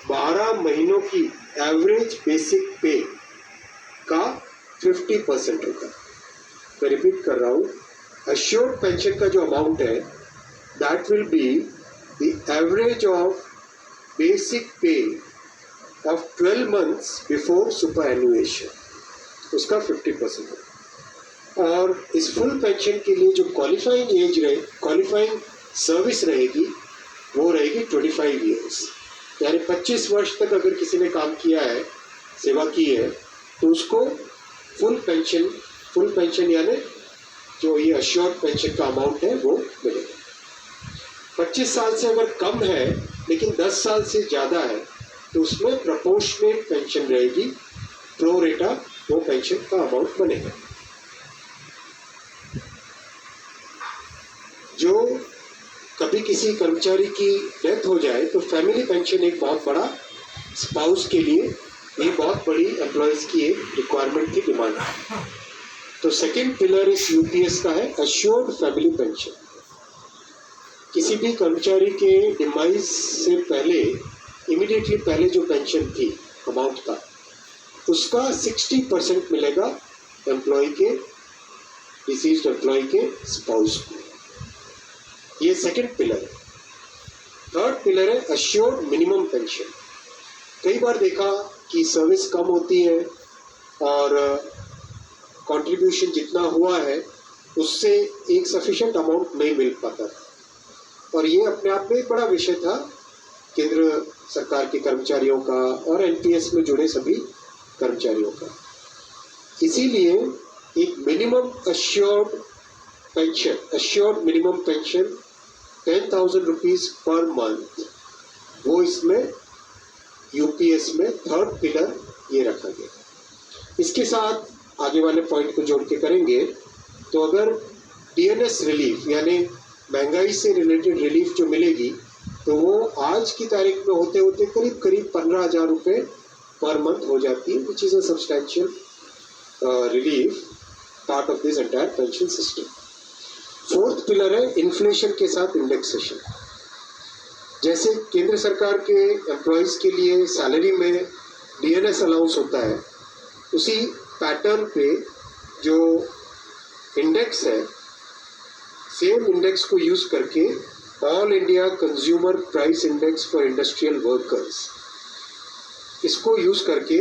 12 महीनों की average basic पे का 50% होगा। मैं रिपीट कर रहा हूँ, अश्योर्ड पेंशन का जो अमाउंट है that will be the average of basic पे ऑफ 12 months बिफोर सुपर एनुएशन, उसका 50% है। और इस फुल पेंशन के लिए जो क्वालिफाइंग एज रहे, क्वालिफाइंग सर्विस रहेगी, वो रहेगी 25 ईयर्स, यानी 25 वर्ष तक अगर किसी ने काम किया है, सेवा की है, तो उसको फुल पेंशन यानी जो ये अश्योर्ड पेंशन का अमाउंट है वो मिलेगा। 25 साल से अगर कम है लेकिन 10 साल से ज़्यादा है तो उसमें प्रोपोर्शनेट पेंशन रहेगी, प्रो रेटा वो पेंशन का अमाउंट बनेगा। जो कभी किसी कर्मचारी की डेथ हो जाए तो फैमिली पेंशन एक बहुत बड़ा, स्पाउस के लिए ये बहुत बड़ी एम्प्लॉयज की एक रिक्वायरमेंट की डिमांड है। तो सेकेंड पिलर इस यूपीएस का है अश्योर्ड फैमिली पेंशन। किसी भी कर्मचारी के डिमाइज से पहले, इमीडिएटली पहले जो पेंशन थी अमाउंट का, उसका 60% मिलेगा एम्प्लॉय के, डिसीज्ड एम्प्लॉय के स्पाउस को। ये सेकंड पिलर है। थर्ड पिलर है अश्योर्ड मिनिमम पेंशन। कई बार देखा कि सर्विस कम होती है और कंट्रीब्यूशन जितना हुआ है उससे एक सफिशिएंट अमाउंट नहीं मिल पाता था, और ये अपने आप में एक बड़ा विषय था केंद्र सरकार के कर्मचारियों का और एनपीएस में जुड़े सभी कर्मचारियों का। इसीलिए एक minimum assured pension, assured minimum pension 10,000 rupees per month, वो इसमें यूपीएस में थर्ड पिलर ये रखा गया। इसके साथ आगे वाले पॉइंट को जोड़ के करेंगे तो अगर डीएनएस रिलीफ यानी महंगाई से रिलेटेड रिलीफ जो मिलेगी तो वो आज की तारीख में होते होते करीब करीब 15,000 रुपये पर मंथ हो जाती है, which is a substantial relief part of this entire pension system. Fourth pillar है इन्फ्लेशन के साथ इंडेक्सेशन। जैसे केंद्र सरकार के एम्प्लॉयज़ के लिए सैलरी में डीएनएस अलाउंस होता है, उसी पैटर्न पे जो इंडेक्स है, सेम इंडेक्स को यूज करके all India consumer price index for industrial workers, इसको यूज करके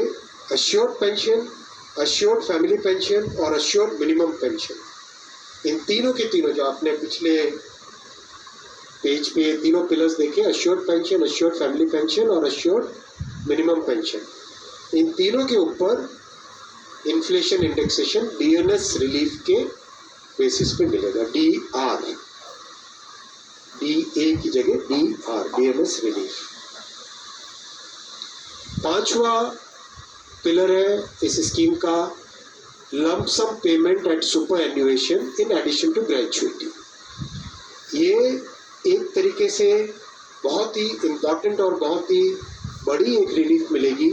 assured pension, assured family pension और अश्योर्ड मिनिमम पेंशन, इन तीनों के तीनों जो आपने पिछले पेज पे तीनों पिलर्स देखे, assured pension, assured family pension और अश्योर्ड मिनिमम पेंशन, इन तीनों के ऊपर इन्फ्लेशन इंडेक्सेशन डीएनएस रिलीफ के बेसिस पे मिलेगा। डीआर, डीए की जगह डीआर, डीएनएस रिलीफ। पांचवा पिलर है इस स्कीम का lump sum payment at superannuation in addition to gratuity. ये एक तरीके से बहुत ही इम्पॉर्टेंट और बहुत ही बड़ी एक रिलीफ मिलेगी।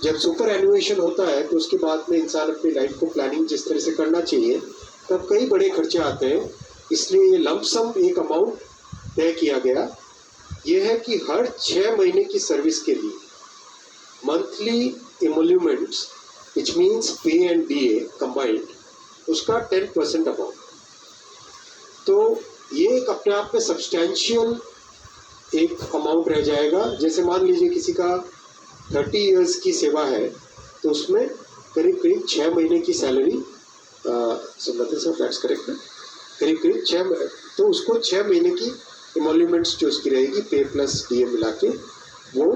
जब सुपर एनुएशन होता है तो उसके बाद में इंसान अपनी लाइफ को प्लानिंग जिस तरह से करना चाहिए तब कई बड़े खर्चे आते हैं, इसलिए ये लंप सम एक अमाउंट तय किया गया। ये है कि हर 6 महीने की सर्विस के लिए मंथली इमोल्यूमेंट्स विच मीन्स पे एंड डीए कंबाइंड, उसका 10% अमाउंट। तो ये एक अपने आप में सब्सटैंशियल एक अमाउंट रह जाएगा। जैसे मान लीजिए किसी का 30 इयर्स की सेवा है तो उसमें करीब करीब 6 महीने की सैलरी, फ्लैट्स करेक्ट है, करीब करीब 6, तो उसको 6 महीने की इमोल्यूमेंट्स जो उसकी रहेगी पे प्लस डीए मिला के वो